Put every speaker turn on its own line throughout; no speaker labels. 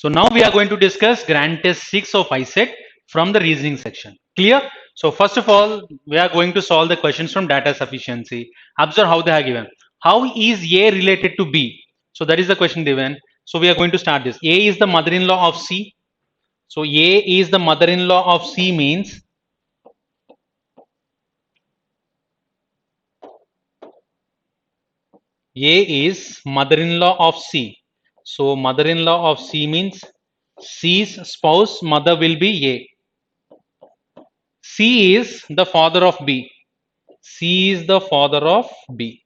So now we are going to discuss grand test 6 of ISET from the reasoning section. Clear? So first of all, we are going to solve the questions from data sufficiency. Observe how they are given. How is A related to B? So that is the question given. So we are going to start this. A is the mother-in-law of C. So A is the mother-in-law of C means A is mother-in-law of C. So mother-in-law of C means C's spouse mother will be A. C is the father of B. C is the father of B.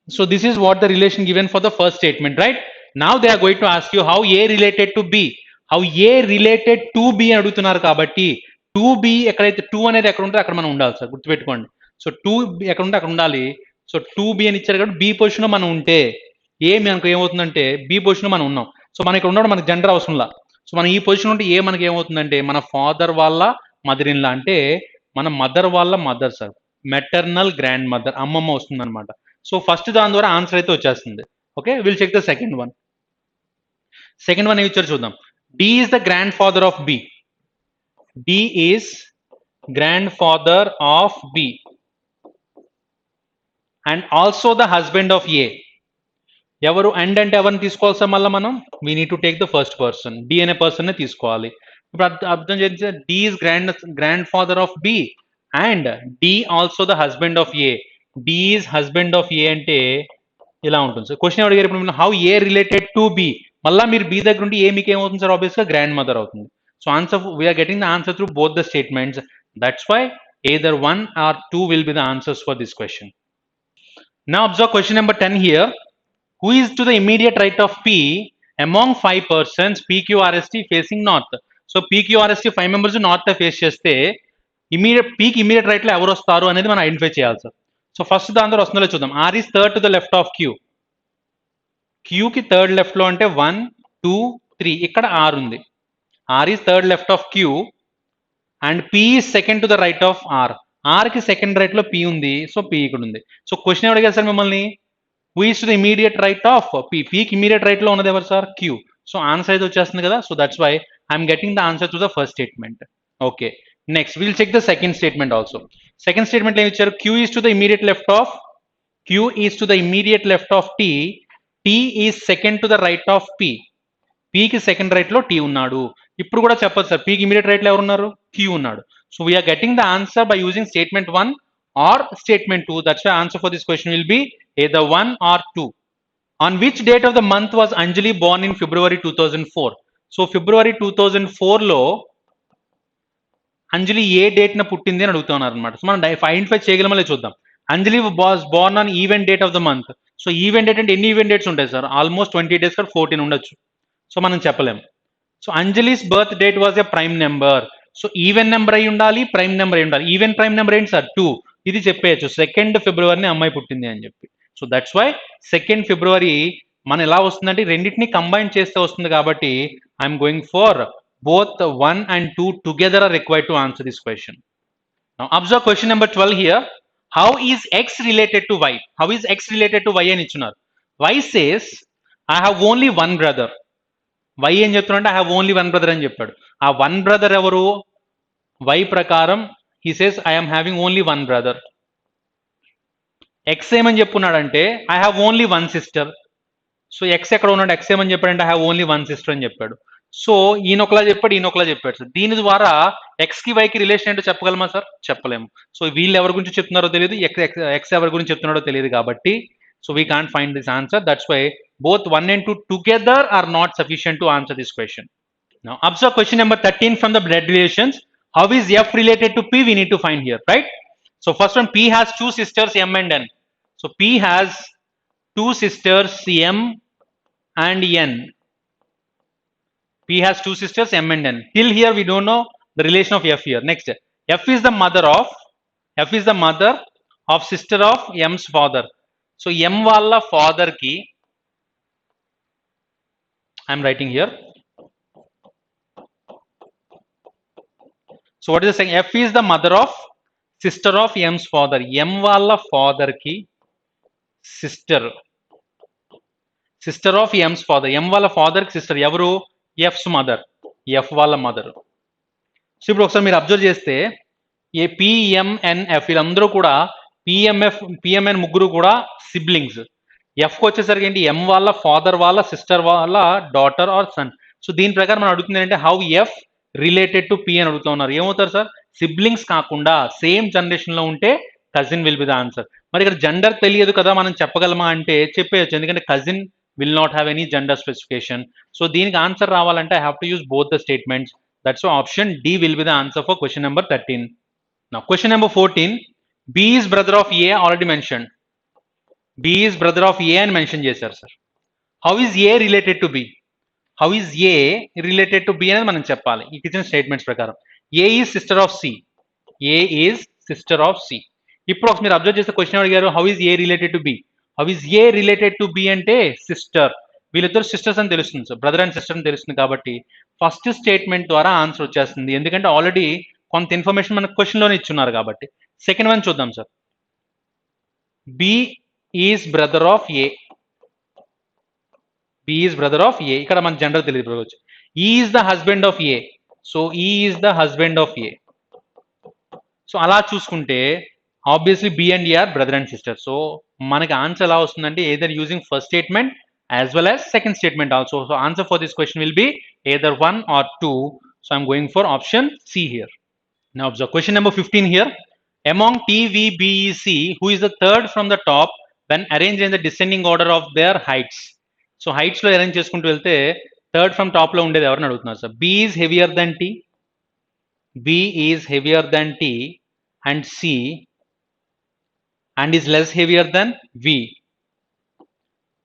So this is what the relation given for the first statement, right? Now they are going to ask you how A related to B. How A related to B అని అడుగుతున్నారు కాబట్టి 2B ఎక్కడైతే 2 అనేది ఎక్కడ ఉంటే అక్కడ మనం ఉండాలి సార్, గుర్తుపెట్టుకోండి. సో 2B ఎక్కడ ఉంటే అక్కడ ఉండాలి. సో 2B అని ఇచ్చారు కాబట్టి B పొజిషన్లో మనం ఉంటే ఏ మనకు ఏమవుతుందంటే B పొజిషన్లో మనం ఉన్నాం. సో మనం ఇక్కడ ఉండడం మనకి జెండర్ అవసరంలా. సో మనం ఈ పొజిషన్ ఉంటే ఏ మనకి ఏమవుతుందంటే మన ఫాదర్ వాళ్ళ మదర్ ఇన్ లా, అంటే మన మదర్ వాళ్ళ mother sir, maternal grand mother, అమ్మమ్మ వస్తుంది అనమాట. సో ఫస్ట్ దాని ద్వారా ఆన్సర్ అయితే వచ్చేస్తుంది. Okay, will check the second one. Second one ఏమి ఇచ్చారు చూద్దాం. D is the grandfather of B. D is grandfather of B and also the husband of A. ఎవరు అండ్ అంటే ఎవరిని తీసుకోవాలి సార్? మళ్ళీ మనం we need to take the first person, D అనే పర్సన్ తీసుకోవాలి. ఇప్పుడు అర్థం చేస్తే D is grandfather of B and D also the husband of A. D is husband of ఏ అంటే ఇలా ఉంటుంది సార్. క్వశ్చన్ అడిగారు ఇప్పుడు how A related to B. మళ్ళీ మీరు బి దగ్గర ఉంటే ఏ మీకు ఏమవుతుంది సార్? ఆబ్వియస్గా గ్రాండ్ మదర్ అవుతుంది. So answer we are getting the answer through both the statements. That's why either 1 or 2 will be the answers for this question. Now observe question number 10 here. Who is to the immediate right of P among 5 persons PQRST facing north? So PQRST 5 members north face చేస్తే పీకి immediate right లో ఎవరు వస్తారు అనేది మనం identify చేయాలి sir. So first దాని ద్వారా వస్తుందో చూద్దాం. R is third to the left of Q. క్యూకి థర్డ్ లెఫ్ట్ లో అంటే 1 2 3, ఇక్కడ ఆర్ ఉంది. R is third left of Q and P is second to the right of R. R కి సెకండ్ రైట్ లో పి ఉంది, సో పి ఇక్కడ ఉంది. సో క్వశ్చన్ ఎవరు అడిగారు సార్ మిమ్మల్ని? Who is to the immediate right of P. పీకి immediate right లో ఉన్నది ఎవరు సార్? క్యూ. సో ఆన్సర్ అయితే వచ్చేస్తుంది కదా. So that's why I'm getting the answer to the first statement. Okay, next will check the second statement also. Second statement ఏమి ఇచ్చారు? Q is to the immediate left of Q is to the immediate left of T. T is second to the right of P. పీకి second right లో T ఉన్నాడు. ఇప్పుడు కూడా చెప్పదు sir పీకి immediate right లో ఎవరు ఉన్నారు? క్యూ ఉన్నాడు. So we are getting the answer by using statement 1 or statement 2. That's why answer for this question will be either 1 or 2. On which date of the month was Anjali born in February 2004? So February 2004 లో అంజలి ఏ date న పుట్టింది అని అడుగుతున్నారు అనమాట. So మనం identify చేయగలమో చూద్దాం. Anjali was born on even date of the month. So even date అంటే ఎన్ని ఈవెంట్ డేట్స్ ఉంటాయి సార్? ఆల్మోస్ట్ 20 డేస్ కానీ 14 ఉండొచ్చు. సో మనం చెప్పలేము. So Anjali's birth date was a prime number. So even number అయి ఉండాలి, ప్రైమ్ నెంబర్ అయి ఉండాలి. ఈవెన్ ప్రైమ్ నెంబర్ ఏంటి సార్? 2. ఇది చెప్పేయచ్చు 2nd ఫిబ్రవరిని అమ్మాయి పుట్టింది అని చెప్పి. సో దట్స్ వై 2nd ఫిబ్రవరి మన ఎలా వస్తుందంటే రెండింటిని కంబైన్ చేస్తే వస్తుంది కాబట్టి I'm going for both 1 and 2 together are required to answer this question. Now observe question number 12 here. How is x related to y? How is x related to y అని ఇచ్చున్నారు. y says I have only one brother. y ఏం చెప్తున్నాడు? I have only one brother అని చెప్పాడు. ఆ one brother ఎవరు? y ప్రకారం he says I am having only one brother. x ఏమని చెప్పున్నాడంటే I have only one sister. So x ఎక్కడ ఉన్నాడు? x ఏమని చెప్పాడంటే I have only one sister అని చెప్పాడు. సో ఈయనొకలా చెప్పాడు, ఈయనొకలా చెప్పాడు సార్. దీని ద్వారా ఎక్స్ కి వైకి రిలేషన్ ఏంటో చెప్పగలమా సార్? చెప్పలేము. సో వీళ్ళు ఎవరి గురించి చెప్తున్నారో తెలియదు, ఎక్స్ ఎవరి గురించి చెప్తున్నాడో తెలియదు కాబట్టి so we can't find this answer. That's why both 1 and 2 together are not sufficient to answer this question. Now observe question number 13 from the blood relations. How is F related to P? We need to find here, right? So first one, P has two sisters M and N. So P has two sisters M and N. P has two sisters M and N. Till here we don't know the relation of F here. Next, F is the mother of sister of M's father. So M walla father ki I am writing here. So what is the saying? F is the mother of sister of M's father. M walla father ki sister. Sister of M's father, M వాళ్ళ father కి sister ఎవరు, F's mother, F వాళ్ళ mother. So ఇప్పుడు ఒకసారి మీరు observe చేస్తే ఏ పిఎంఎన్ఎఫ్ వీళ్ళందరూ కూడా పిఎంఎన్ ముగ్గురు కూడా సిబ్లింగ్స్. ఎఫ్కి వచ్చేసరికి ఏంటి, ఎం వాళ్ళ ఫాదర్ వాళ్ళ సిస్టర్ వాళ్ళ డాటర్ ఆర్ సన్. సో దీని ప్రకారం మనం అడుగుతుంది ఏంటంటే how F related to P అని అడుగుతున్నారు. ఏమవుతారు సార్, సిబ్లింగ్స్ కాకుండా సేమ్ జనరేషన్ లో ఉంటే cousin will be the answer. మరి ఇక్కడ జెండర్ తెలియదు కదా మనం చెప్పగలమా అంటే చెప్పేయచ్చు, ఎందుకంటే cousin will not have any gender specification. So దీనికి ఆన్సర్ రావాలంటే I have to use both the statements. That's option D will be the answer for question number 13. Now question number 14, B is brother of A already mentioned. B is brother of A అని mention చేశారు sir. How is A related to B, how is A related to B అనేది మనం చెప్పాలి ఈ ఇచ్చిన statements ప్రకారం. A is sister of C, A is sister of C. ఇప్పుడు ఒకసారి మీరు అబ్జర్వ్ చేస్తే క్వశ్చన్ అడిగారు how is A related to B, how is A related to B అంటే సిస్టర్, వీళ్ళిద్దరు సిస్టర్స్ అని తెలుస్తుంది సార్, బ్రదర్ అండ్ సిస్టర్ అని తెలుస్తుంది కాబట్టి ఫస్ట్ స్టేట్మెంట్ ద్వారా ఆన్సర్ వచ్చేస్తుంది, ఎందుకంటే ఆల్రెడీ కొంత ఇన్ఫర్మేషన్ మనకు క్వశ్చన్లోనే ఇచ్చున్నారు కాబట్టి. సెకండ్ వన్ చూద్దాం sir. B is brother of A, B is brother of A, ఇక్కడ మన జెండర్ తెలియదు. E is the husband of A, so E is the husband of A. So అలా చూసుకుంటే obviously B and A are brother and sister. So మనకి answer ఎలా వస్తుందంటే either using first statement as well as second statement also. So answer for this question will be either 1 or 2. So I'm going for option see here. Now observe question number 15 here. Among T, V, B, E, C, who is the third from the top when arranged in the descending order of their heights? So heights లో arrange చేసుకుంటూ వెళ్తే third from top లో ఉండేది ఎవరిని అడుగుతున్నారు sir. B is heavier than T, B is heavier than T and C and is less heavier than V.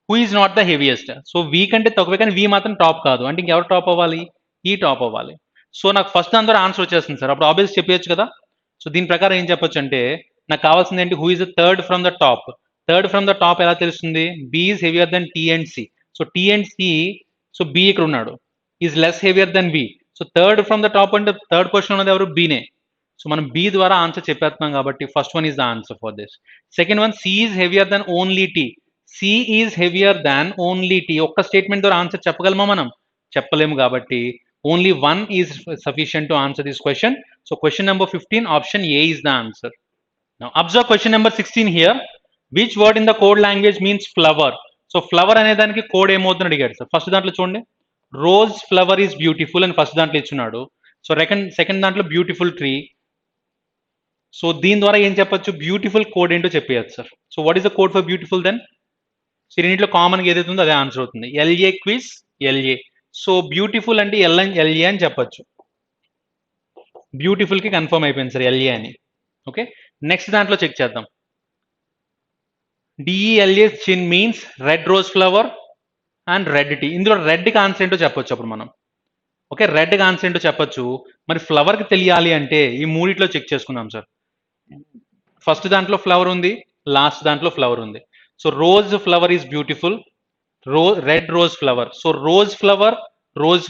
Who is not the heaviest? So V కంటే తక్కువే కానీ V మాత్రం టాప్ కాదు అంటే ఇంకెవరు టాప్ అవ్వాలి, ఈ టాప్ అవ్వాలి. సో నాకు ఫస్ట్ అందరూ ఆన్సర్ వచ్చేస్తుంది సార్, అప్పుడు ఆబ్వియస్ చెప్పచ్చు కదా. సో దీని ప్రకారం ఏం చెప్పొచ్చు అంటే నాకు కావాల్సింది ఏంటి, who is the third from the top. Third from the top ఎలా తెలుస్తుంది, B is heavier than T and C. So T and C, so B ఇక్కడ ఉన్నాడు, is less heavier than V. So third from the top అంటే third position ఉన్నది ఎవరు, బీనే. So మనం B ద్వారా ఆన్సర్ చెప్పేస్తున్నాం కాబట్టి first one is the answer for this. Second one, C is heavier than only tea, C is heavier than only T. ఒక్క statement ద్వారా ఆన్సర్ చెప్పగలమా మనం, చెప్పలేము కాబట్టి only one is sufficient to answer this question. So question number 15, option A is the answer. Now observe question number 16 here. Which word in the code language means flower? So flower అనే దానికి code ఏమవుతుందని అడిగాడు sir. First దాంట్లో చూడండి, rose flower is beautiful అని first దాంట్లో ఇచ్చున్నాడు. So second దాంట్లో బ్యూటిఫుల్ ట్రీ. సో దీని ద్వారా ఏం చెప్పొచ్చు, బ్యూటిఫుల్ కోడ్ ఏంటో చెప్పేయచ్చు sir. So what is the code for beautiful then? So రెండింటిలో కామన్గా ఏదైతే ఉందో అదే ఆన్సర్ అవుతుంది, L A quiz L A. So beautiful అంటే ఎల్ఏ అని చెప్పొచ్చు, బ్యూటిఫుల్ కి కన్ఫర్మ్ అయిపోయింది సార్ ఎల్ఏ అని. ఓకే, నెక్స్ట్ దాంట్లో చెక్ చేద్దాం. D E L A chin means red rose flower and red T. ఇందులో రెడ్ కి ఆన్సర్ ఏంటో చెప్పొచ్చు అప్పుడు మనం. ఓకే, రెడ్ కి ఆన్సర్ ఏంటో చెప్పొచ్చు. మరి ఫ్లవర్ కి తెలియాలి అంటే ఈ మూడిట్లో చెక్ చేసుకుందాం సార్. ఫస్ట్ దాంట్లో ఫ్లవర్ ఉంది, లాస్ట్ దాంట్లో ఫ్లవర్ ఉంది. So rose flower is beautiful, red rose flower. So rose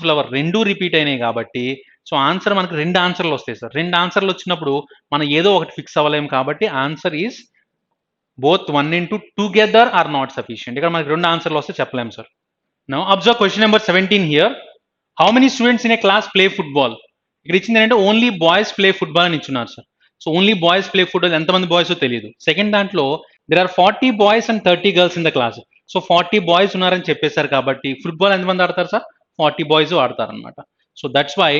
flower రెండు రిపీట్ అయినాయి కాబట్టి సో ఆన్సర్ మనకు రెండు ఆన్సర్లు వస్తాయి సార్. రెండు ఆన్సర్లు వచ్చినప్పుడు మనం ఏదో ఒకటి ఫిక్స్ అవ్వలేము కాబట్టి answer is both 1 and 2 together are not sufficient. ఇక్కడ మనకి రెండు ఆన్సర్లు వస్తే చెప్పలేము sir. Now observe question number 17 here. How many students in a class play football? ఇక్కడ ఇచ్చింది ఏంటంటే ఓన్లీ బాయ్స్ ప్లే ఫుట్బాల్ అని ఇచ్చున్నారు sir. So only boys play football, ఎంతమంది బాయ్స్ తెలియదు. సెకండ్ దాంట్లో there are 40 boys and 30 girls in the class. So 40 boys ఉన్నారని చెప్పేశారు కాబట్టి ఫుట్బాల్ ఎంతమంది ఆడతారు సార్, 40 బాయ్స్ ఆడతారు అనమాట. So that's why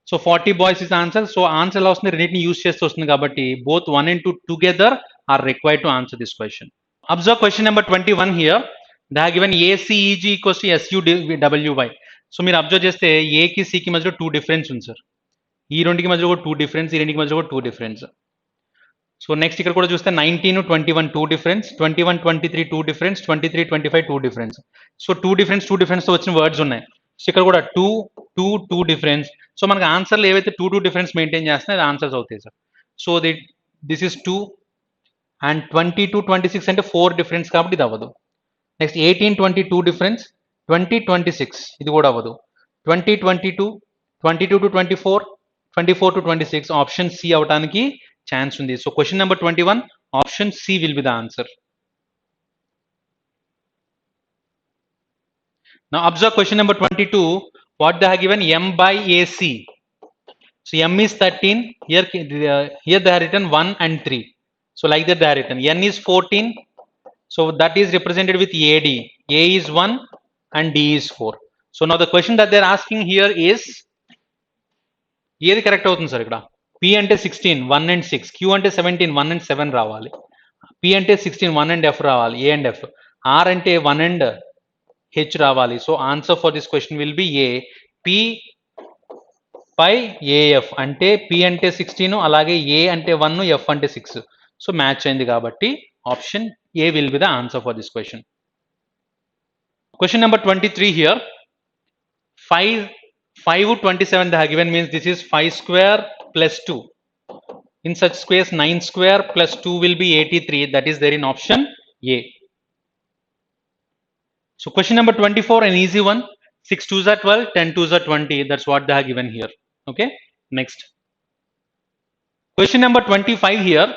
so 40 boys is answer. So answer ఎలా వస్తుంది, రెండింటిని యూస్ చేస్తూ వస్తుంది కాబట్టి both 1 and 2 together are required to answer this question. Observe question number 21 here. They have given A C E G equals to S U W Y. So మీరు observe చేస్తే ఏకి సికి మధ్యలో 2 డిఫరెన్స్ ఉంది సార్. ఈ రెండుకి మధ్యలో కూడా 2 డిఫరెన్స్, ఈ రెండుకి మధ్యలో కూడా 2 డిఫరెన్స్. సో నెక్స్ట్ ఇక్కడ కూడా చూస్తే 19, 21 2 difference, 21, 23 2 difference, 23, 25 2 difference. So 2 difference తో వచ్చిన వర్డ్స్ ఉన్నాయి. సో ఇక్కడ కూడా 2 డిఫరెన్స్. సో మనకి ఆన్సర్లు ఏవైతే 2 డిఫరెన్స్ మెయింటైన్ చేస్తున్నాయి అది ఆన్సర్స్ అవుతాయి sir. So this is 2 and 22, 26 అంటే 4 డిఫరెన్స్ కాబట్టి ఇది అవ్వదు. నెక్స్ట్ 18, 22 డిఫరెన్స్, 20, 26 ఇది కూడా అవ్వదు. 20, 22, 22 to 24, 24 to 26 ఆప్షన్ సి అవడానికి ఛాన్స్ ఉంది. So question number 21 option C will be the answer. Now observe question number 22. What they have given? M by AC. So M is 13. Here they have written 1 and 3. So like that they have written. N is 14. So that is represented with AD. A is 1 and D is 4. So now the question that they are asking here is, ఏది correct అవుతుంది sir ఇక్కడ? P అంటే 16 1 and 6, Q అంటే 17 1 and 7 రావాలి, P అంటే 16 1 and F రావాలి, A and F, R అంటే 1 and H రావాలి. So answer for this question will B A. P by AF అంటే P అంటే 16 అలాగే A అంటే 1 F అంటే 6. సో మ్యాచ్ అయింది కాబట్టి option A will be the answer for this question. Question number 23 here. 5 27 they have given, means this is 5 square plus 2. In such squares 9 square plus 2 will be 83. That is there in option A. So question number 24, an easy one. 6 2s are 12, 10 2s are 20. That's what they have given here. Okay. Next. Question number 25 here.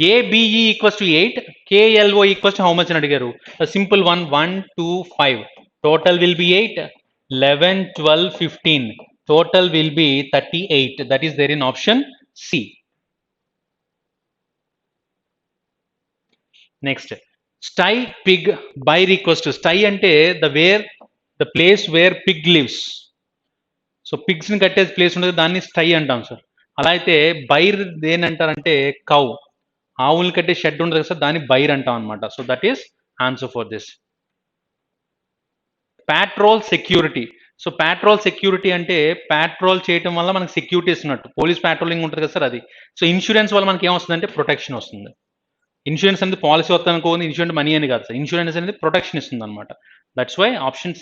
ABE equals to 8. KLO equals to how much? A simple one. 1 2 5. Total will be 8. 11 12 15. Total will be 38. That is there in option C. Next. Sty pig byre equals to, sty ante the place where pig lives. So పిగ్స్ని కట్టే place ఉంటుంది, దాన్ని స్టై అంటాం sir. అలా అయితే బైర్ దేని అంటారంటే cow, ఆవులు కట్టే షెడ్ ఉంటుంది కదా సార్, దాన్ని బైర్ అంటాం అనమాట. So that is answer for this. Patrol security. So patrol security అంటే ప్యాట్రోల్ చేయడం వల్ల మనకి సెక్యూరిటీ ఇస్తున్నట్టు. పోలీస్ ప్యాట్రోలింగ్ ఉంటుంది కదా సార్, అది. సో ఇన్సూరెన్స్ వల్ల మనకి ఏమొస్తుందంటే ప్రొటెక్షన్ వస్తుంది. ఇన్సూరెన్స్ అనేది పాలసీ వస్తుంది అనుకోని, ఇన్సూరెన్స్ మనీ అని కాదు సార్, ఇన్సూరెన్స్ అనేది ప్రొటెక్షన్ ఇస్తుంది అనమాట. That's why option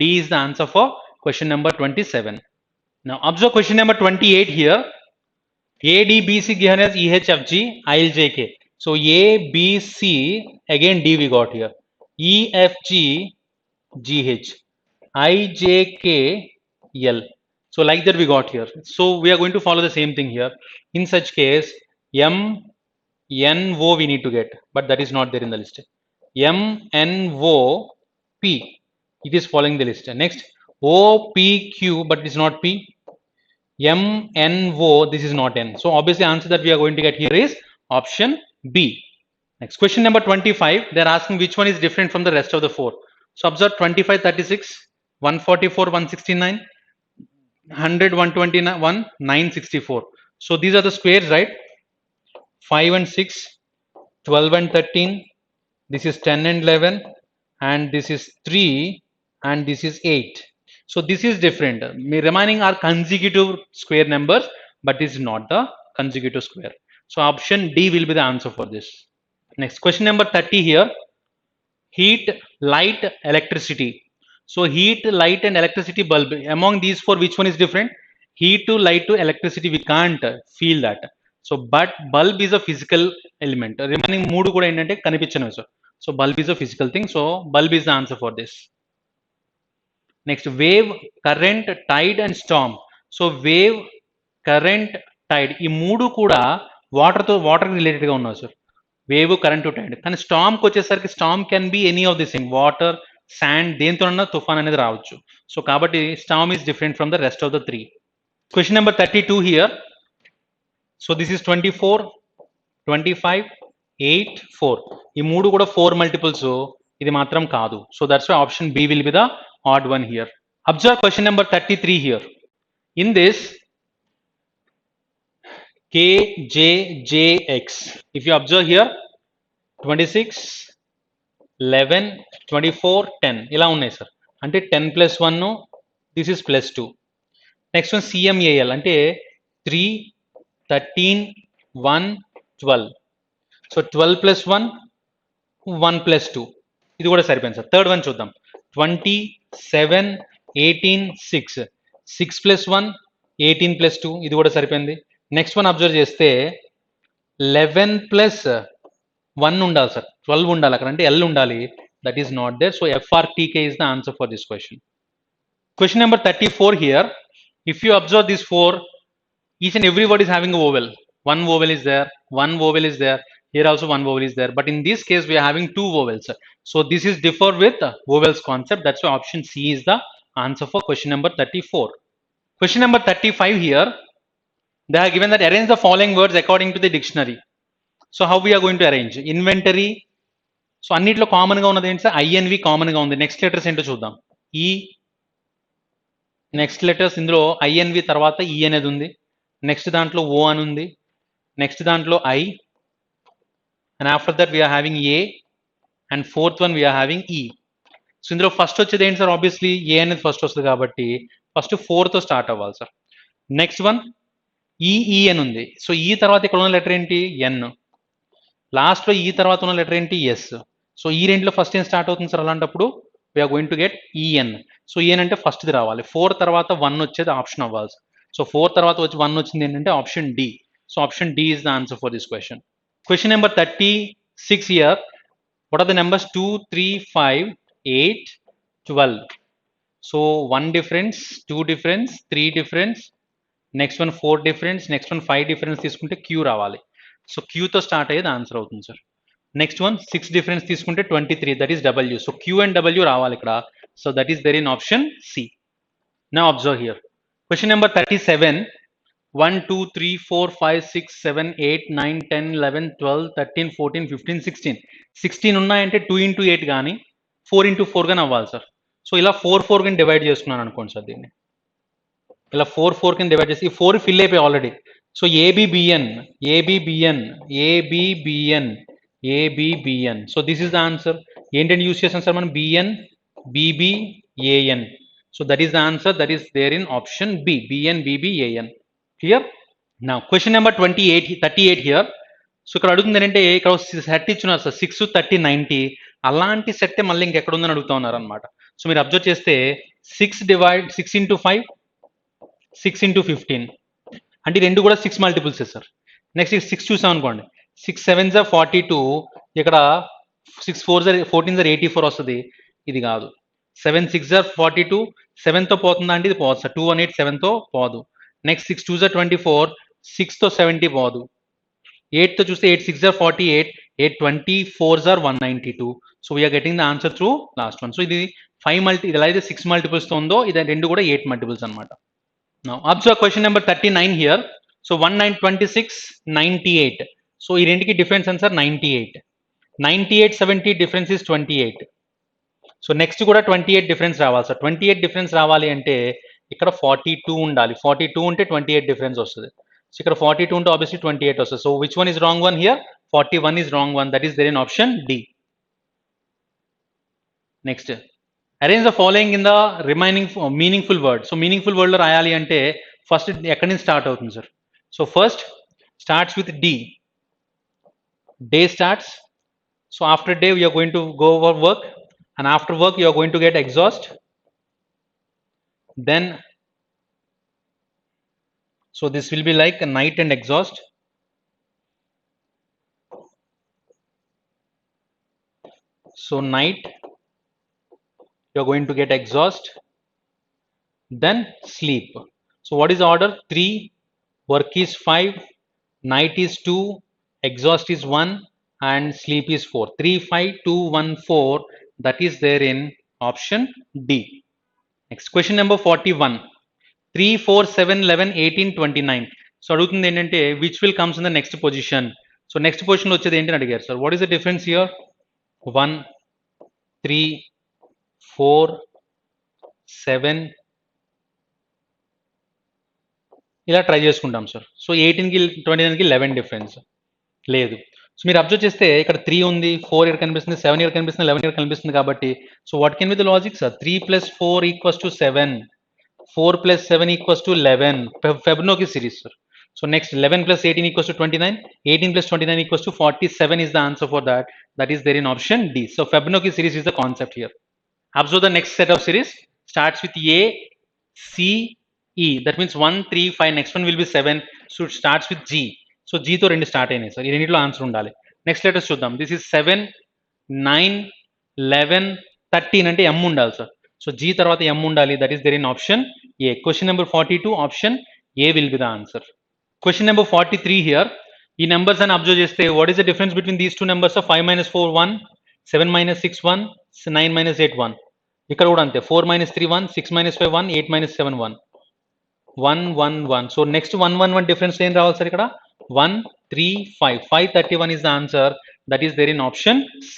D is the answer for question number 27. Now observe question number 28 here. ADBC given as EHFG ILJK. So ABC again D we got here. EFG GH IJKL. So like that we got here. So we are going to follow the same thing here. In such case MNO we need to get, but that is not there in the list. MNOP, it is following the list. Next OPQ, but it is not P. MNO, this is not N. So obviously answer that we are going to get here is option B. Next question number 25. They are asking which one is different from the rest of the four. So observe 25 36, 144 169, 100 121, 964. So these are the squares, right? 5 and 6, 12 and 13. This is 10 and 11, and this is 3, and this is 8. So this is different. Remaining are consecutive square numbers, but this is not the consecutive square. So option D will be the answer for this. Next question number 30 here. Heat, light, electricity. So heat, light and electricity bulb. Among these four, which one is different? Heat to light to electricity, we can't feel that. So but bulb is a physical element. Remaining moodu kuda endante kanipichanu sir. So bulb is a physical thing. So bulb is the answer for this. Next, wave, current, tide and storm. So wave, current, tide ఈ మూడు కూడా water రిలేటెడ్గా ఉన్నాయి sir. Wave, current, Tide. కానీ స్టామ్కి వచ్చేసరికి storm can be any of this thing, water, sand, దేంతోనన్నా తుఫాన్ అనేది రావచ్చు. సో కాబట్టి storm is different from the rest of the three. Question number 32 here. So this is 24, 25, 8, 4. ఈ మూడు కూడా 4 మల్టిపుల్స్, ఇది మాత్రం కాదు. So that's why option B will be the odd one here. Observe question number 33 here. In this KJJX, if you observe here 26, 11, 24, 10 ఇలా ఉన్నాయి sir. అంటే 10 plus 1, this is plus 2. Next one CMAL అంటే 3, 13, 1, 12. So 12 plus 1, 1 plus 2. ఇది కూడా సరిపోయింది sir. Third one చూద్దాం. 27, 18, 6. 6 plus 1, 18 plus 2. ఇది కూడా సరిపోయింది. నెక్స్ట్ వన్ అబ్జర్వ్ చేస్తే 11 plus 1 ఉండాలి సార్, 12 ఉండాలి అక్కడ, అంటే L ఉండాలి. That is not there. So FRTK is the answer for this question. Question number 34 here. If you observe these four, each and every word is having a vowel. One vowel is there, one vowel is there. Here also one vowel is there, but in this case we are having two vowels. So this is differ with vowels concept. That's why option C is the answer for question number 34. Question number 35 here. They are given that arrange the following words according to the dictionary. So how we are going to arrange? Inventory. So అన్నిట్లో కామన్గా ఉన్నది ఏంటి sir? ఐఎన్వి కామన్గా ఉంది. Next letters ఏంటో చూద్దాం. ఈ next letters ఇందులో ఐఎన్వి తర్వాత ఈ అనేది ఉంది. నెక్స్ట్ దాంట్లో ఓ అని ఉంది. నెక్స్ట్ దాంట్లో I, and after that we are having A, and fourth one we are having E. So ఇందులో ఫస్ట్ వచ్చేది ఏంటి సార్? ఆబ్వియస్లీ ఏ అనేది ఫస్ట్ వస్తుంది కాబట్టి ఫస్ట్ 4తో స్టార్ట్ అవ్వాలి సార్. నెక్స్ట్ వన్ ఈ అని ఉంది. సో ఈ తర్వాత ఇక్కడ ఉన్న లెటర్ ఏంటి? ఎన్. లాస్ట్లో ఈ తర్వాత ఉన్న లెటర్ ఏంటి? ఎస్. సో ఈ రెండులో ఫస్ట్ ఏం స్టార్ట్ అవుతుంది సార్? అలాంటప్పుడు we are going to get EN. So EN అంటే ఫస్ట్ది రావాలి. 4 తర్వాత 1 వచ్చేది ఆప్షన్ అవ్వాలి. సో 4 తర్వాత వచ్చి 1 వచ్చింది ఏంటంటే option D. So option D is the answer for this question. Question number 36 here. What are the numbers 2, 3, 5, 8, 12? So 1 difference, 2 difference, 3 difference, next one 4 difference, next one 5 difference తీసుకుంటే Q రావాలి. So Qతో start అయ్యేది answer అవుతుంది sir. Next one 6 difference తీసుకుంటే 23, that is W. So Q and W రావాలి ఇక్కడ. So that is there in option C. Now observe here. Question number 37. 1, 2, 3, 4, 5, 6, 7, 8, 9, 10, 11, 12, 13, 14, 15, 16. 16 ఉన్నాయంటే 2 into 8 కానీ 4 into 4 కానీ అవ్వాలి సార్. సో ఇలా 4 కానీ డివైడ్ చేసుకున్నాను అనుకోండి సార్. దీన్ని ఇలా 4 కింద డివైడ్ చేసి ఈ 4 ఫిల్ అయిపోయి already. So A B B N, A B B N, A B B N, A B B N. So this is the answer. ఏంటంటే యూస్ చేసాం సార్ మనం? B N, B B, A N. So that is the answer. That is there in option B. B N, B B, A N. Clear? నా question number 38 here. So ఇక్కడ అడుగుతుంది ఏంటంటే ఇక్కడ set ఇచ్చున్నారు sir 6, 30, 90. అలాంటి సెట్ మళ్ళీ ఇంకెక్కడ ఉందని అడుగుతా ఉన్నారు అనమాట. సో మీరు అబ్జర్వ్ చేస్తే 6 into 5, 6 into 15 అంటే రెండు కూడా 6 మల్టిపుల్స్ సార్. నెక్స్ట్ 6 చూసాం అనుకోండి. 6 7s are 42. ఇక్కడ 6 4s are 14s are 84 వస్తుంది. ఇది కాదు. 7 6s are 42. 7తో పోతుందా అంటే ఇది పోదు సార్. 218 7తో పోదు. Next 6 2s are 24. 6తో 70 పోదు. 8తో చూస్తే 8 6s are 48. 8 24s are 192. So we are getting the answer through last one. So ఇది 5 ఇది ఎలా అయితే 6 మల్టిపుల్స్తో ఉందో ఇది రెండు కూడా 8 మల్టిపుల్స్ అనమాట. Now observe question number 39 here. So 1926, 98. So ఈ రెండుకి డిఫరెన్స్ ఎంత sir? 98. 98 70 difference is 28. So next కూడా 28 డిఫరెన్స్ రావాలి సార్. 28 డిఫరెన్స్ రావాలి అంటే ఇక్కడ 42 ఉండాలి. 42 ఉంటే 28 డిఫరెన్స్ వస్తుంది. సో ఇక్కడ 42 ఉంటే ఆబ్వియస్లీ 28 వస్తుంది. So which one is wrong one here? 41 is wrong one. That is there in option D. Next, arrange the following in the remaining meaningful word. So meaningful word lo rayali ante first ekkadi nunchi start avutundi sir. So first starts with D. Day starts. So after day we are going to go over work, and after work you are going to get exhaust. Then so this will be like a night and exhaust. So night you are going to get exhaust, then sleep. So what is the order? 3, work is 5, night is 2, exhaust is 1, and sleep is 4. 3 5 2 1 4. That is there in option D. Next question number 41. 3 4 7 11 18 29. So adugutundi entante which will comes in the next position. So next position వచ్చేది ఏంటి అని అడిగారు sir. What is the difference here? 1 3 4 7 ఇలా try చేసుకుంటాం sir. So 18కి 29కి 11 difference లేదు. So మీరు observe చేస్తే ఇక్కడ 3 ఉంది, 4 ఇక్కడ కనిపిస్తుంది, 7 ఇక్కడ కనిపిస్తుంది, 11 ఇక్కడ కనిపిస్తుంది కాబట్టి so what can be the logic sir? 3 + 4 = 7, 4 + 7 = 11. ఫెబర్నోకి series sir. So next 11 + 18 = 29, 18 + 29 = 47 is the answer for that. That is there in option D. So Fibonacci series is the concept here. Observe the next set of series. Starts with A, C, E. That means 1 3 5. Next one will be 7. So it starts with G. So G తో రెండు start అయినాయి sir. ఈ రెండిట్లో answer ఉండాలి. Next letters చూద్దాం. This is 7 9 11 13 అంటే M ఉండాలి sir. So G తర్వాత M ఉండాలి. That is there in option A. Question number 42, option A will be the answer. Question number 43 here. ఈ నెంబర్స్ అని అబ్జర్వ్ చేస్తే what is the difference between these two numbers? 5 - 4 1, 7 - 6 1, 9 - 8 1. ఇక్కడ కూడా అంతే, 4 - 3 1, 6 - 5 1, 8 - 7 1, 1 1 1. So next 1 1 1 difference ఏం రావాలి sir ఇక్కడ? 1 3 5. 531 is the answer. That is there in option C.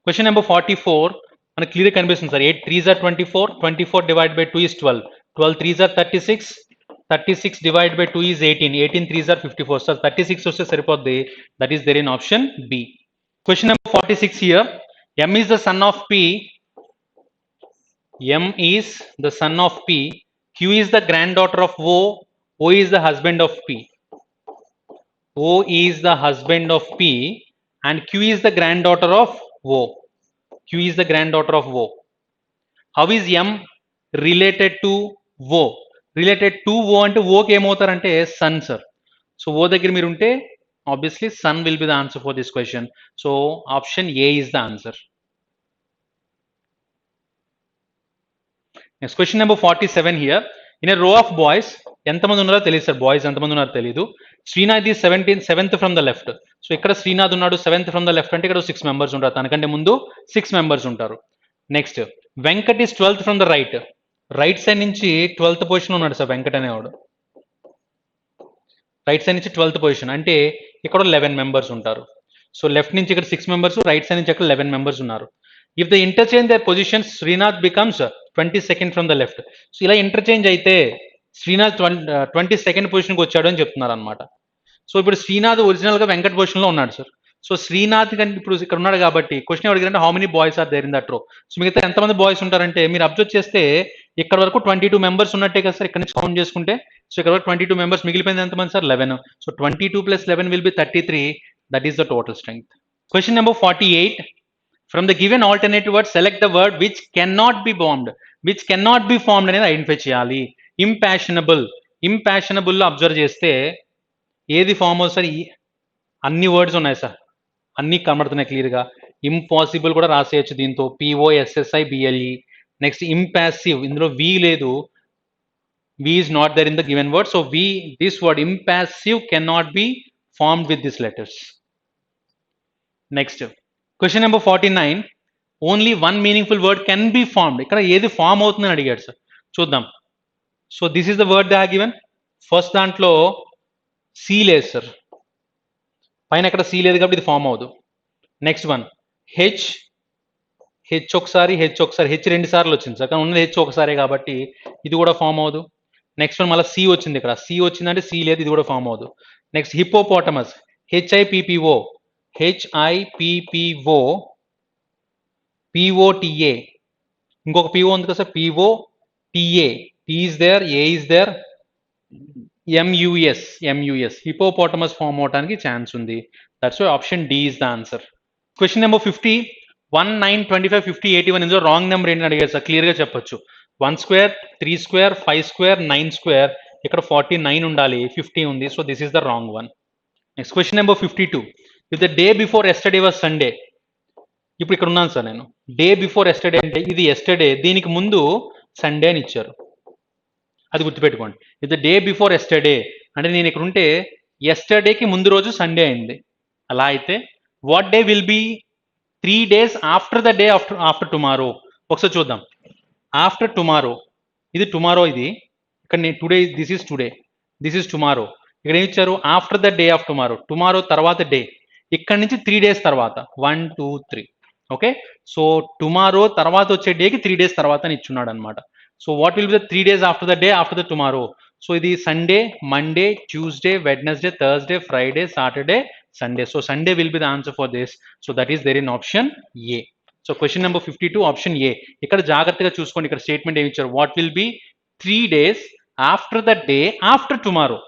Question number 44 మనకు క్లియర్ కనిపిస్తుంది sir. 8 3s are 24, 24 divided by 2 is 12, 12 3s are 36, 36 divided by 2 is 18, 18 3s are 54. So 36 వస్తే సరిపోద్ది. That is there in option B. Question number 46 here. M is the son of P. M is the son of P. Q is the granddaughter of O. O is the husband of P. O is the husband of P and Q is the granddaughter of O. Q is the granddaughter of O. How is M related to O? Related to O అంటే O కి ఏమవుతారంటే son sir. So O దగ్గర మీరు ఉంటే obviously son will be the answer for this question. So option A is the answer. Next question number 47 here. In a row of boys, ఎంతమంది ఉన్నారో తెలియదు sir. Boys ఎంతమంది ఉన్నారో తెలియదు. Srinath is 7th from the left. So ఇక్కడ శ్రీనాథ్ ఉన్నాడు 7th from the left అంటే ఇక్కడ 6 మెంబర్స్ ఉంటారు. తనకంటే ముందు 6 మెంబర్స్ ఉంటారు. Next Venkat is 12th from the right. Right side నుంచి 12th పొజిషన్ ఉన్నాడు సార్ వెంకట్ అనేవాడు. రైట్ సైడ్ నుంచి 12th పొజిషన్ అంటే ఇక్కడ 11 మెంబర్స్ ఉంటారు. సో లెఫ్ట్ నుంచి ఇక్కడ 6 మెంబర్స్, రైట్ సైడ్ నుంచి ఇక్కడ 11 మెంబర్స్ ఉన్నారు. If the interchange their positions Srinath becomes 22nd from the left. So ఇలా ఇంటర్చేంజ్ అయితే శ్రీనాథ్ 22nd పొజిషన్కి వచ్చాడు అని చెప్తున్నారు అనమాట. సో ఇప్పుడు శ్రీనాథ్ ఒరిజినల్గా వెంకట్ పొజిషన్లో ఉన్నాడు సార్. సో శ్రీనాథ్ కానీ ఇప్పుడు ఇక్కడ ఉన్నాడు కాబట్టి క్వశ్చన్ అడిగారంటే how many boys are there in that row. So మిగతా ఎంతమంది బాయ్స్ ఉంటారంటే మీరు అబ్జర్వ్ చేస్తే ఇక్కడ వరకు 22 మెంబర్స్ ఉన్నట్టే కదా సార్. ఇక్కడ నుంచి కౌంట్ చేసుకుంటే సో ఇక్కడ వరకు 22 మెంబర్స్, మిగిలిపోయింది ఎంతమంది sir? 11. So 22 + 11 will be 33. That is the total strength. Question number 48. From the given alternative word, select the word which cannot be formed. Which cannot be formed అనేది identify చేయాలి. ఇంపాషనబుల్. ఇంపాషనబుల్లో observe చేస్తే ఏది form అవుతుంది sir? అన్ని words ఉన్నాయి sir, అన్ని కనబడుతున్నాయి క్లియర్గా. ఇంపాసిబుల్ కూడా రాసేయచ్చు దీంతో, POSSIBLE. నెక్స్ట్ ఇంపాసివ్, ఇందులో వి లేదు, V is not there in the given word. So V, this word impassive cannot be formed with this letters. Next question number 49. Only one meaningful word can be formed. ఇక్కడ ఏది form అవుతుందని అడిగాడు sir, చూద్దాం. So this is the word they have given. First దాంట్లో C లేదు sir, పైన ఎక్కడ C లేదు కాబట్టి ఇది ఫామ్ అవ్వదు. నెక్స్ట్ వన్ హెచ్, హెచ్ ఒకసారి, హెచ్ ఒకసారి, హెచ్ 2 సార్లు వచ్చింది సార్, కానీ ఉన్నది హెచ్ ఒకసారి కాబట్టి ఇది కూడా ఫామ్ అవ్వదు. నెక్స్ట్ వన్ మళ్ళీ సి వచ్చింది, ఇక్కడ సి వచ్చిందంటే సి లేదు, ఇది కూడా ఫామ్ అవ్వదు. Next hippopotamus, HIPPO, HIPPO, POTA, ఇంకొక PO ఉంది కదా sir, POTA, T is there, A is there, MUS, hippopotamus form అవడానికి ఛాన్స్ ఉంది. That's why option D is the answer. Question number 50. 1 9 25 50 81 ఇందులో రాంగ్ నెంబర్ ఏంటని అడిగారు సార్. క్లియర్గా చెప్పొచ్చు. 1 స్క్వేర్, 3 స్క్వేర్, 5 స్క్వేర్, 9 స్క్వేర్. ఇక్కడ 49 ఉండాలి, 50 ఉంది. So this is the wrong one. Next question number 52. If the day before yesterday was Sunday. ఇప్పుడు ఇక్కడ ఉన్నాను సార్ నేను. డే బిఫోర్ ఎస్టర్డే అంటే ఇది ఎస్టర్డే, దీనికి ముందు సండే అని ఇచ్చారు, అది గుర్తుపెట్టుకోండి. If the day before yesterday అంటే నేను ఇక్కడ ఉంటే ఎస్టర్డేకి ముందు రోజు సండే అయింది. అలా అయితే what day will be 3 days after the day after tomorrow. ఒకసారి చూద్దాం. ఆఫ్టర్ టుమారో, ఇది టుమారో, ఇది ఇక్కడ నేను today, this is today, this is tomorrow. ఇక్కడ ఏమి ఇచ్చారు? After the day of tomorrow, tomorrow తర్వాత డే, ఇక్కడ నుంచి 3 days తర్వాత, 1 2 3. ఓకే, సో టుమారో తర్వాత వచ్చే డేకి 3 days తర్వాత అని ఇచ్చున్నాడు అనమాట. So what will be the 3 days after the day after the tomorrow? So ఇది Sunday, Monday, Tuesday, Wednesday, Thursday, Friday, Saturday, Sunday. So Sunday will be the answer for this. So that is there in option A. So question number 52 option A. ఇక్కడ జాగ్రత్తగా చూసుకోండి, ఇక్కడ statement ఏమి ఇచ్చారు? What will be 3 days after the day after tomorrow.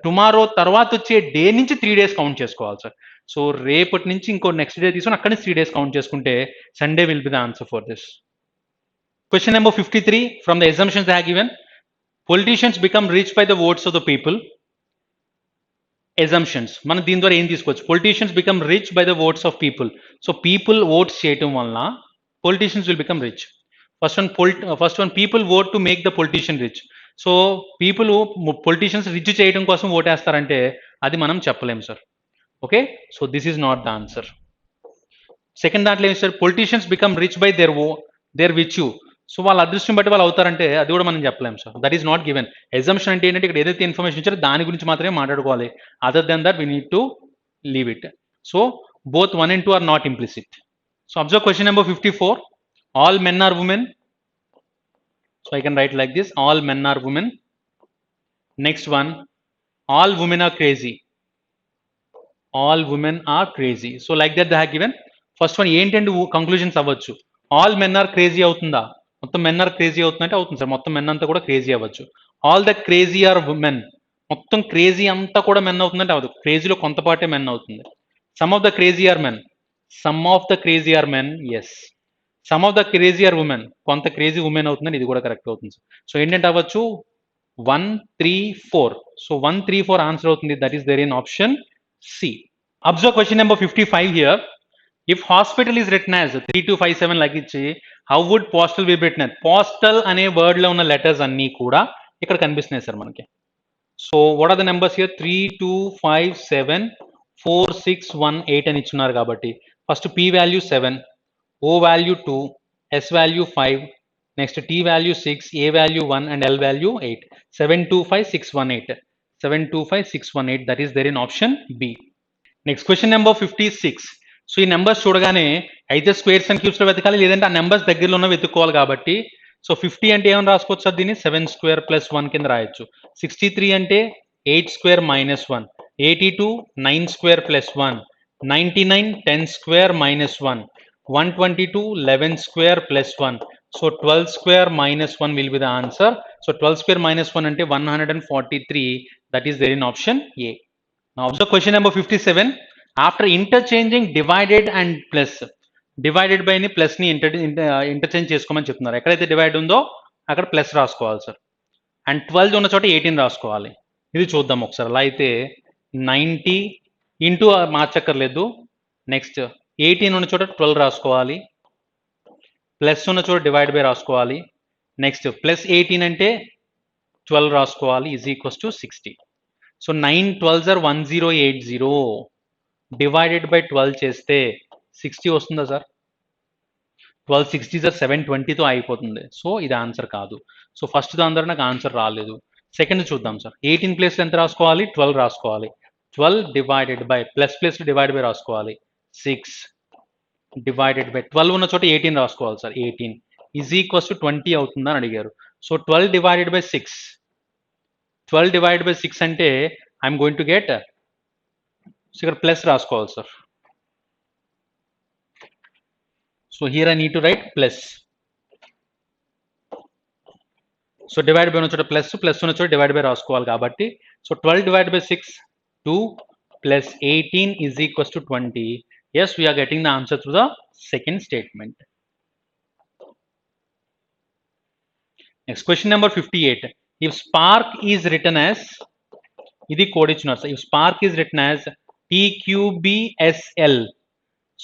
Tomorrow తర్వాత వచ్చే day నుంచి 3 days count చేసుకోవాలి సార్. సో రేపటి నుంచి ఇంకో నెక్స్ట్ డే తీసుకొని అక్కడి నుంచి 3 days కౌంట్ చేసుకుంటే Sunday will be the answer for this. Question number 53. From the assumptions they have given, politicians become rich by the votes of the people. Assumptions. మనం దీని ద్వారా ఏం తీసుకోవచ్చు? Politicians become rich by the votes of people. So people votes చేయటం వలన politicians will become rich. First one, people vote to make the politician rich. So people politicians rich చేయడం కోసం ఓటేస్తారంటే అది మనం చెప్పలేము sir. Okay, so this is not the answer. Second దాంట్లో ఏం sir, politicians become rich by their which. So వాళ్ళ అదృష్టం బట్టి వాళ్ళు అవుతారంటే అది కూడా మనం చెప్పలేము sir. That is not given. Exemption అంటే ఏంటంటే ఇక్కడ ఏదైతే ఇన్ఫర్మేషన్ ఇచ్చారో దాని గురించి మాత్రమే మాట్లాడుకోవాలి. Other than that we need to leave it. So both 1 and 2 are not implicit. So observe question number 54. All men are women. So I can write like this: all men are women. Next one, all women are crazy. All women are crazy. So like that they have given. First one ఏంటంటే conclusions అవ్వచ్చు. All men are crazy అవుతుందా? మొత్తం men are crazy అవుతుందంటే అవుతుంది sir. మొత్తం men అంతా కూడా crazy అవ్వచ్చు. All the crazy are men. మొత్తం క్రేజీ అంతా కూడా మెన్ అవుతుందంటే అవ్వదు. క్రేజీలో కొంతపాటే మెన్ అవుతుంది. Some of the crazy are men. Some of the crazy are men. Yes. Some of the crazy are women. కొంత క్రేజీ ఉమెన్ అవుతుందని ఇది కూడా కరెక్ట్ అవుతుంది. సో ఏంటంటే అవ్వచ్చు 1, 3, 4. సో 1, 3, 4 ఆన్సర్ అవుతుంది. That is there in option C. Observe question number 55 here. If hospital is written as 3257 like ఇచ్చి how would postal be written? Postal అనే వర్డ్ లో ఉన్న లెటర్స్ అన్నీ కూడా ఇక్కడ కనిపిస్తున్నాయి సార్ మనకి. So what are the numbers here? 3, 2, 5, 7, 4, 6, 1, 8 అని ఇచ్చున్నారు కాబట్టి first P value 7, O value 2, S value 5, next T value 6, A value 1 and L value 8. 725618. 725618, that is there in option B. Next question number 56. So ఈ numbers చూడగానే అయితే squares and క్యూబ్స్లో వెతకాలి, లేదంటే ఆ numbers దగ్గరలో ఉన్న వెతుక్కోవాలి కాబట్టి సో 50 అంటే ఏమైనా రాసుకోవచ్చు సార్, దీన్ని 7 స్క్వేర్ ప్లస్ 1 కింద రాయొచ్చు. 63 అంటే 8 square minus 1. 82 9 square plus 1. 99 10 square minus 1. 122 11 square plus 1. So 12 square minus 1 will be the answer. So 12 square minus 1 అంటే 143. That is there in option A. Now observe question number 57. After interchanging divided and plus, divided by ని plus ని interchange చేసుకోమని చెప్తున్నారు. ఎక్కడైతే divide ఉందో అక్కడ plus రాసుకోవాలి sir. And 12 ఉన్న చోట 18 రాసుకోవాలి. ఇది చూద్దాం ఒకసారి. అలా అయితే 90 ఇంటూ మార్చక్కర్లేదు. నెక్స్ట్ 18 ఉన్న చోట 12 రాసుకోవాలి. ప్లస్ ఉన్న చోట డివైడ్ బై రాసుకోవాలి. నెక్స్ట్ ప్లస్ 18 అంటే 12 రాసుకోవాలి. Is equals to 60. So 9 12s are 1080. Divided by 12 చేస్తే 60 వస్తుందా సార్? 12 60s are 720తో అయిపోతుంది. సో ఇది ఆన్సర్ కాదు. సో ఫస్ట్ దాని ద్వారా నాకు ఆన్సర్ రాలేదు. సెకండ్ చూద్దాం సార్. 18 ప్లేస్ ఎంత రాసుకోవాలి? 12 రాసుకోవాలి. 12 divided by plus plus divide by రాసుకోవాలి. 6 డివైడెడ్ బై 12 ఉన్న చోట 18 రాసుకోవాలి సార్. 18 ఈజ్ ఈక్వల్స్ టు 20 అవుతుందని అడిగారు. So 12 divided by 6. 12 divided by 6 అంటే I'm going to get, so ఇక్కడ ప్లస్ రాసుకోవాలి sir. So here I need to right plus. So divide by ఉన్న చోట ప్లస్, ప్లస్ ఉన్న చోట డివైడ్ బై రాసుకోవాలి కాబట్టి so 12 divided by 6 2 plus 18 is equals to 20. Yes, we are getting the answer through the second statement. Next question number 58. If spark is written as, ఇది code ఇచ్చినారు sir. If spark is written as PQBSL,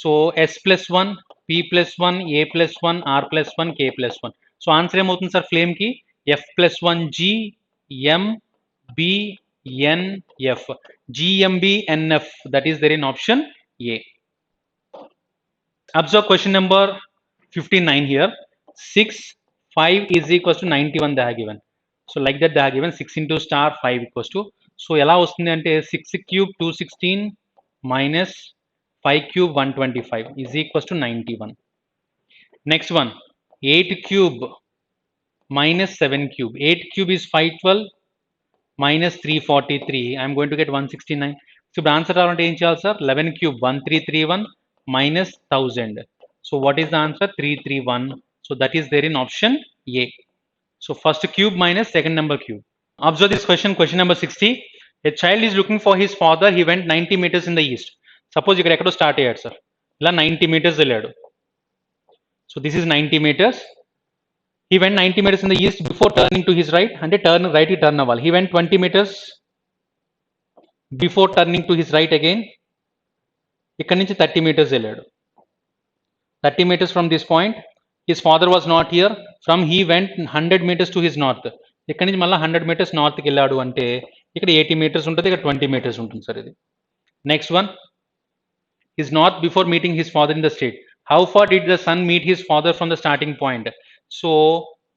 so S plus 1, P plus 1, A plus 1, R plus 1, K plus 1. So answer ఏమవుతుంది sir flame కి? F plus 1 G M B N F. GMBNF, that is there in option A. Observe question number 59 here. 6 5 is equals to 91 they are given. So like that they are given 6 into star 5 equals to, so ఎలా వస్తుంది అంటే 6 cube 216 minus 5 cube 125 is equals to 91. Next one, 8 cube minus 7 cube. 8 cube is 512 minus 343. I am going to get 169. So ఇప్పుడు answer రావాలంటే ఏం చేయాలి sir? 11 cube 1331 minus 1000. So what is the answer? 331. So that is there in option A. So first cube minus second number cube. Observe this question, question number 60. A child is looking for his father. He went 90 meters in the east. Suppose ఇక్కడ ఎక్కడో start అయ్యాడు sir. ఇలా 90 meters వెళ్ళాడు. So this is 90 meters. He went 90 meters in the east before turning to his right. అంటే turn right కి turn అవ్వాలి. He went 20 meters before turning to his right again. ఇక్కడ నుంచి 30 meters వెళ్ళాడు. 30 meters from this point. His father was not here. From he went 100 meters to his north. ఇక్కడ నుంచి మళ్ళీ 100 meters నార్త్కి వెళ్ళాడు అంటే ఇక్కడ 80 మీటర్స్ ఉంటుంది, ఇక్కడ 20 మీటర్స్ ఉంటుంది సార్ ఇది. Next one, is not before meeting his father in the state. How far did the son meet his father from the starting point? So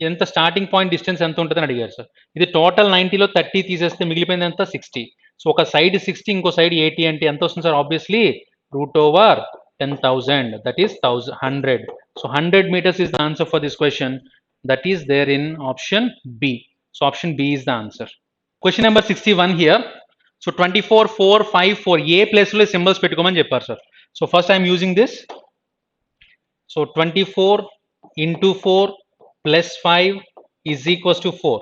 ఎంత స్టార్టింగ్ పాయింట్ డిస్టెన్స్ ఎంత ఉంటుందని అడిగారు సార్. ఇది total 90లో 30 తీసేస్తే మిగిలిపోయింది ఎంత 60. సో ఒక సైడ్ 60 ఇంకో సైడ్ 80 అంటే ఎంత వస్తుంది sir? Obviously √10,000, that is 100. So 100 meters is the answer for this question. That is there in option B. So option B is the answer. Question number 61 here. So 24, 4, 5, 4. ఏ ప్లేస్లో symbols పెట్టుకోమని చెప్పారు sir. So first I'm using this. So 24 into 4 plus 5 is equals to 4.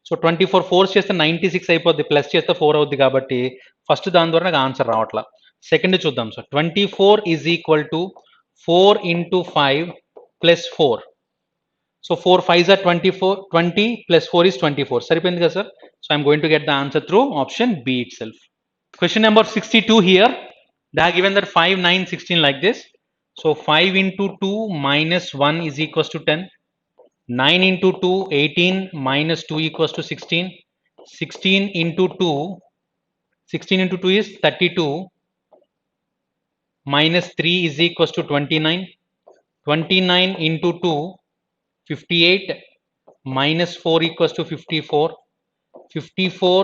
So 24 4 చేస్తే 96 అయిపోద్ది, plus చేస్తే 4 అవుద్ది కాబట్టి first దాని ద్వారా నాకు ఆన్సర్ రావట్లా. సెకండ్ చూద్దాం sir. 24 is equal to 4 into 5 plus 4. So 4 5s are 24, 20 plus 4 is 24. సరిపోయింది కదా sir. So I'm going to get the answer through option B itself. Question number 62 here. They are given that 5, 9, 16 like this. So 5 into 2 minus 1 is equals to 10. 9 into 2, 18 minus 2 equals to 16. 16 into 2, 16 into 2 is 32. Minus 3 is equals to 29. 29 into 2, 58. Minus 4 equals to 54. 54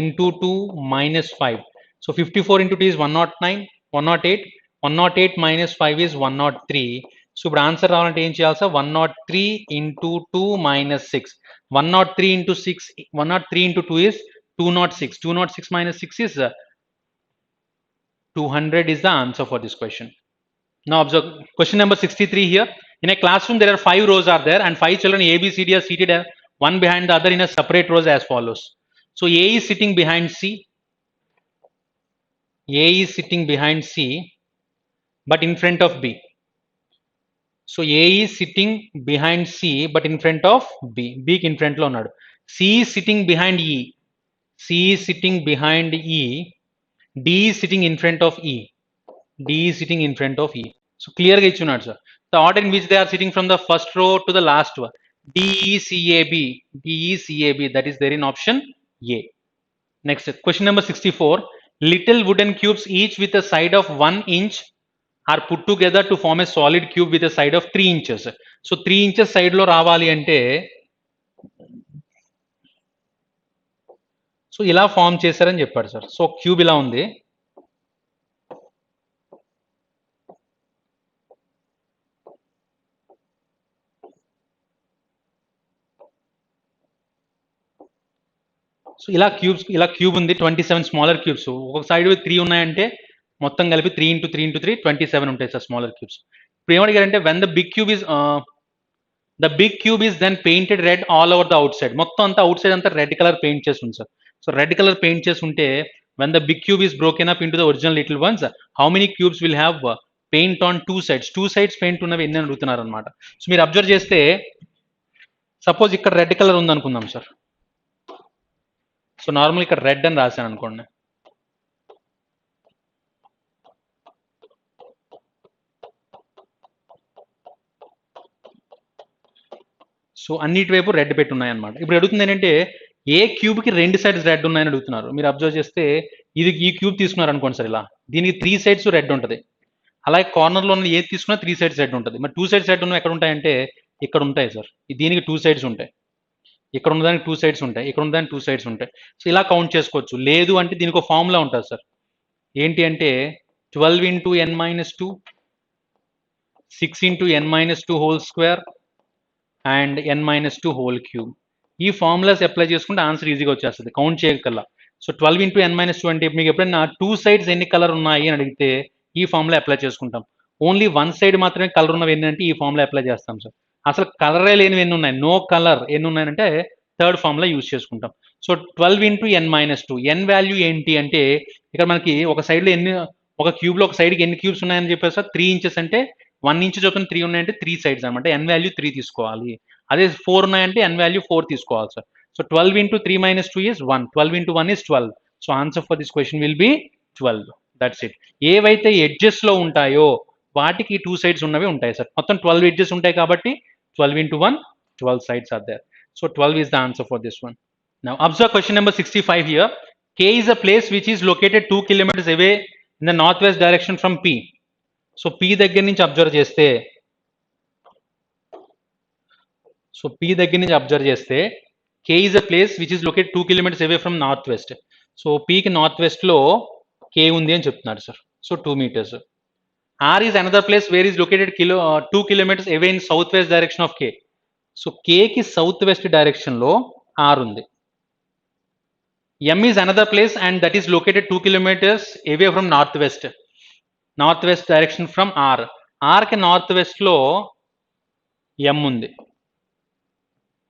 into 2 minus 5. So 54 into 2 is 109, 108. 108 minus 5 is 103. So ఇప్పుడు answer రావాలంటే ఏం చేయాలి sir? 103 into 2 minus 6. 103 into 6, 103 into 2 is 206. 206 minus 6 is 200 is the answer for this question. Now observe question number 63 here. In a classroom there are 5 rows are there and 5 children A, B, C, D are seated one behind the other in a separate rows as follows. So A is sitting behind C. A is sitting behind C but in front of B. So A is sitting behind C but in front of B. B in front lo unnadu. C is sitting behind E. C is sitting behind E. D is sitting in front of E. D is sitting in front of E. So clear ga ichunnadu sir. The order in which they are sitting from the first row to the last one. D E C A B. D E C A B. That is there in option A. Next question number 64. Little wooden cubes each with a side of 1 inch are put together to form a solid cube with a side of 3 inches. So 3 inches side lo రావాలి అంటే so ఇలా form చేశారని చెప్పాడు sir. So cube ఇలా ఉంది. So ఇలా cube ఉంది. 27 smaller cubes. ఒక సైడ్ 3 ఉన్నాయంటే మొత్తం కలిపి 3 into 3 into 3 27 ఉంటాయి సార్ స్మాలర్ క్యూబ్స్. ఇప్పుడు ఏమడిగారంటే when the big cube is then painted red all over the outside. మొత్తం అంతా అవుట్ సైడ్ అంతా రెడ్ కలర్ పెయింట్ చేసి ఉంది sir. So red colour paint చేసి ఉంటే when the big cube is broken up into the original little ones, how many cubes will have paint on 2 sides? 2 sides paint ఉన్నవి ఎన్ని అడుగుతున్నారు అనమాట. So మీరు observe చేస్తే సపోజ్ ఇక్కడ రెడ్ కలర్ ఉంది అనుకుందాం సార్. సో నార్మల్ ఇక్కడ రెడ్ అని రాశాను అనుకోండి. సో అన్నిటి వైపు రెడ్ పెట్టి ఉన్నాయి అనమాట. ఇప్పుడు అడుగుతుంది ఏంటంటే ఏ క్యూబ్కి 2 sides రెడ్ ఉన్నాయని అడుగుతున్నారు. మీరు అబ్జర్వ్ చేస్తే ఈ క్యూబ్ తీసుకున్నారు అనుకోండి సార్. ఇలా దీనికి 3 sides రెడ్ ఉంటుంది. అలాగే కార్నర్లో ఉన్న ఏది తీసుకున్నా 3 sides రెడ్ ఉంటుంది. మరి 2 sides రెడ్ ఉన్నవి ఎక్కడ ఉంటాయంటే ఇక్కడ ఉంటాయి సార్. దీనికి 2 sides ఉంటాయి, ఇక్కడ ఉన్నదానికి 2 sides ఉంటాయి, ఇక్కడ ఉన్నదానికి 2 sides ఉంటాయి. సో ఇలా కౌంట్ చేసుకోవచ్చు. లేదు అంటే దీనికి ఒక ఫార్ములా ఉంటుంది సార్. ఏంటి అంటే 12 into n-2, 6 into n-2 whole square and n-2 whole cube. ఈ ఫార్ములాస్ అప్లై చేసుకుంటే ఆన్సర్ ఈజీగా వచ్చేస్తుంది కౌంట్ చేయగల. సో 12 into n-2 అంటే మీకు ఎప్పుడైనా 2 sides ఎన్ని కలర్ ఉన్నాయి అని అడిగితే ఈ ఫార్ములా అప్లై చేసుకుంటాం. ఓన్లీ 1 side మాత్రమే కలర్ ఉన్నవి ఎన్ని అంటే ఈ ఫార్ములా అప్లై చేస్తాం సార్. అసలు కలరే లేనివి ఎన్ని ఉన్నాయి, నో కలర్ ఎన్ని ఉన్నాయంటే థర్డ్ ఫార్ములా యూజ్ చేసుకుంటాం. సో 12 into n-2, ఎన్ వాల్యూ ఏంటి అంటే ఇక్కడ మనకి ఒక సైడ్లో ఒక క్యూబ్లో ఒక సైడ్కి ఎన్ని క్యూబ్స్ ఉన్నాయని చెప్పేసి సార్ 3 inches అంటే 1 inch చొప్పున 3 ఉన్నాయంటే 3 sides అనమాట. ఎన్ వాల్యూ 3 తీసుకోవాలి. అదే 4 ఉన్నాయంటే ఎన్ వాల్యూ 4 తీసుకోవాలి sir. So 12 into 3-2 is 1. 12 into 1 is 12. So answer for this question will B 12. That's it. ఏవైతే ఎడ్జెస్లో ఉంటాయో వాటికి 2 sides ఉన్నవి ఉంటాయి సార్. మొత్తం 12 edges ఉంటాయి కాబట్టి 12 into 1, 12 sides are there. So 12 is the answer for this one. Now observe question number 65 here. K is a place which is located 2 kilometers away in the northwest direction from P. So P దగ్గర నుంచి observe చేస్తే K is a place which is located 2 kilometers away from northwest. So P కి northwest లో K ఉంది అని చెప్తున్నారు sir. So 2 meters. R is another place where is located 2 kilometers away in southwest direction of K. So K కి southwest direction లో R ఉంది. M is another place and that is located 2 kilometers away from northwest direction from R. R కి northwest లో M ఉంది.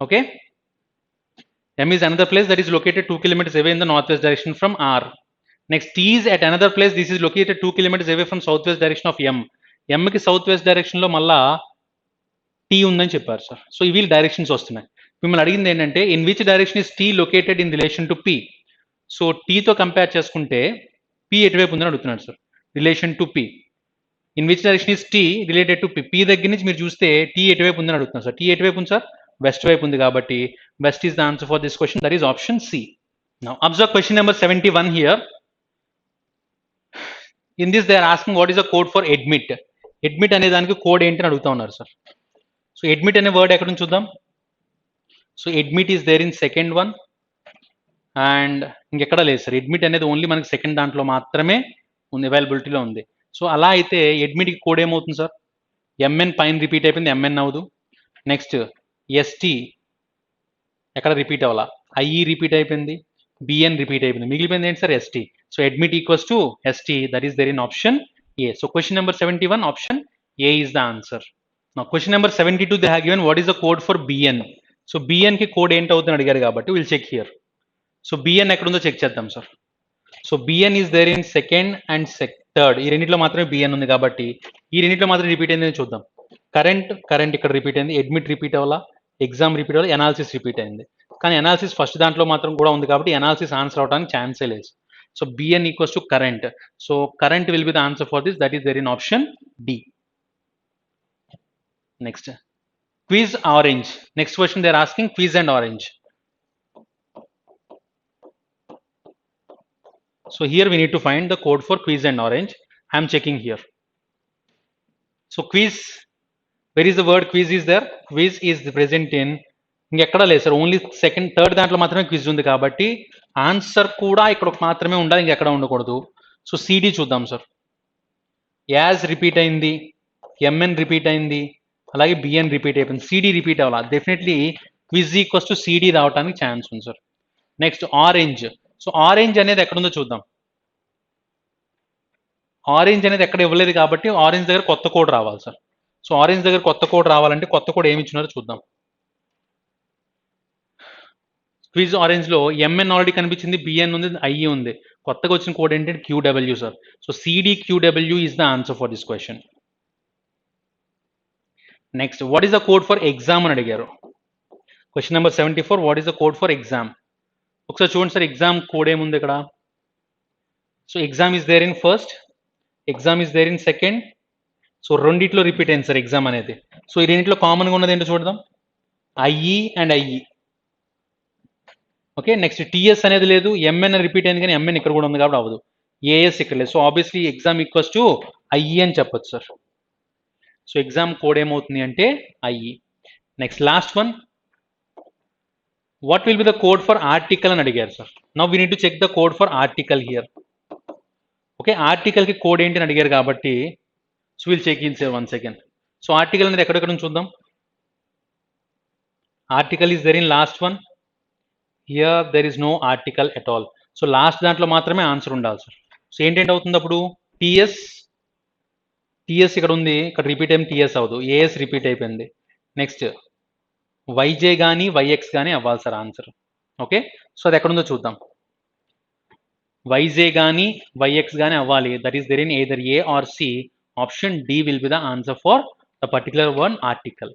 Okay, M is another place that is located 2 kilometers away in the northwest direction from R. Next, T is at another place. This is located 2 kilometers away from southwest direction of M. M కి southwest direction లో మళ్ళా T ఉందని చెప్పారు sir. So ఇవి directions వస్తున్నాయి. మిమ్మల్ని అడిగింది ఏంటంటే in which direction is T located in relation to P. సో టీతో కంపేర్ చేసుకుంటే P ఎటువైపు ఉందని అడుగుతున్నాడు sir. Relation to P. In which direction is T related to P. P దగ్గర నుంచి మీరు చూస్తే T ఎటువైపు ఉందని అడుగుతున్నాడు సార్. T ఎటువైపు ఉంది సార్? వెస్ట్ వైపు ఉంది కాబట్టి west is the answer for this question. That is option C. Now observe question number 71 here. In this they are asking what is the code for admit. Admit అనే దానికి code ఏంటి అని అడుగుతా ఉన్నారు sir. So admit అనే word ఎక్కడ నుంచి చూద్దాం. So admit is there in second one and ఇంకెక్కడ లేదు సార్. admit అనేది ఓన్లీ మనకి సెకండ్ దాంట్లో మాత్రమే ఉంది, అవైలబిలిటీలో ఉంది. సో అలా అయితే admitకి కోడ్ ఏమవుతుంది సార్? MN పైన రిపీట్ అయిపోయింది, MN అవ్వదు. నెక్స్ట్ ST ఎక్కడ రిపీట్ అవ్వాలా, IE రిపీట్ అయిపోయింది, BN రిపీట్ అయిపోయింది, మిగిలిపోయింది ఏంటి sir? ST. So admit equals to ST, that is there in option A. So question number 71 option A is the answer. Now question number 72 they have given what is the code for BN. So BN కి code ఏంటి అవుతుందని అడిగారు కాబట్టి will check here. So BN ఎక్కడ ఉందో check చేద్దాం sir. So BN is there in second and third. ఈ రెండింటిలో మాత్రమే BN ఉంది కాబట్టి ఈ రెండింటిలో మాత్రం రిపీట్ అయిందని చూద్దాం. కరెంట్ ఇక్కడ రిపీట్ అయింది, అడ్మిట్ రిపీట్ అవ్వాలా, ఎగ్జామ్ రిపీట్ అవ్వాలి, ఎనాలిసిస్ రిపీట్ అయింది. కానీ ఎనాలిసిస్ ఫస్ట్ దాంట్లో మాత్రం కూడా ఉంది కాబట్టి ఎనాలిసిస్ ఆన్సర్ అవడానికి ఛాన్సే లేదు. So BN equals to current. So current will be the answer for this, that is there in option D. Next, quiz orange. Next question they are asking quiz and orange. So here we need to find the code for quiz and orange. I am checking here. So quiz, where is the word quiz is there? Quiz is present in ఇంకెక్కడ లేదు sir, only second third దాంట్లో మాత్రమే quiz ఉంది కాబట్టి answer కూడా ఇక్కడ మాత్రమే ఉండాలి, ఇంకెక్కడ ఉండకూడదు. సో CD చూద్దాం సార్. యాజ్ రిపీట్ అయింది, MN రిపీట్ అయింది, అలాగే BN రిపీట్ అయిపోయింది, CD రిపీట్ అవ్వాలి. Definitely quiz equals to CD రావడానికి ఛాన్స్ ఉంది sir. Next orange. So orange అనేది ఎక్కడ ఉందో చూద్దాం. ఆరెంజ్ అనేది ఎక్కడ ఇవ్వలేదు కాబట్టి ఆరెంజ్ దగ్గర కొత్త కోడ్ రావాలి సార్. సో ఆరెంజ్ దగ్గర కొత్త కోడ్ రావాలంటే కొత్త కోడ్ ఏమి ఇచ్చినారో చూద్దాం. క్విజ్ ఆరెంజ్ లో MN ఆల్రెడీ కనిపించింది, BN ఉంది, IE ఉంది. కొత్తగా వచ్చిన కోడ్ ఏంటంటే QW sir. So CD QW is the answer for this question. Next what is the code for exam అని అడిగారు. Question number 74 what is the code for exam. ఒకసారి చూడండి సార్, ఎగ్జామ్ కోడ్ ఏముంది ఇక్కడ. So exam is there in first, exam is there in second. So రెండిట్లో repeat అయింది sir exam అనేది. So ఈ రెండింటిలో కామన్గా ఉన్నది ఏంటో చూద్దాం, IE and IE. Okay, next TS అనేది లేదు, MN రిపీట్ అయింది కానీ MN ఇక్కడ కూడా ఉంది కాబట్టి అవ్వదు, AS ఇక్కడ లేదు. So obviously exam equals to IE అని చెప్పొచ్చు సార్. సో ఎగ్జామ్ కోడ్ ఏమవుతుంది అంటే IE. Next last one, what will be the code for article అని అడిగారు sir. Now we need to check the code for article here. Okay, ఆర్టికల్కి code ఏంటి అని అడిగారు కాబట్టి so will check in sir 1 second. So article అనేది ఎక్కడెక్కడ చూద్దాం. Article is there in last one, here there is no article at all. So last దాంట్లో మాత్రమే ఆన్సర్ ఉండాలి సార్. సో ఏంటంటే అవుతుంది అప్పుడు TS ఇక్కడ ఉంది, ఇక్కడ రిపీట్ అయిన TS అవ్వదు, AS రిపీట్ అయిపోయింది. నెక్స్ట్ YJ కానీ YX కానీ అవ్వాలి సార్ ఆన్సర్. ఓకే, సో అది ఎక్కడుందో చూద్దాం. YJ కానీ YX కానీ అవ్వాలి, that is there in either A or C. Option D will be the answer for the particular one article.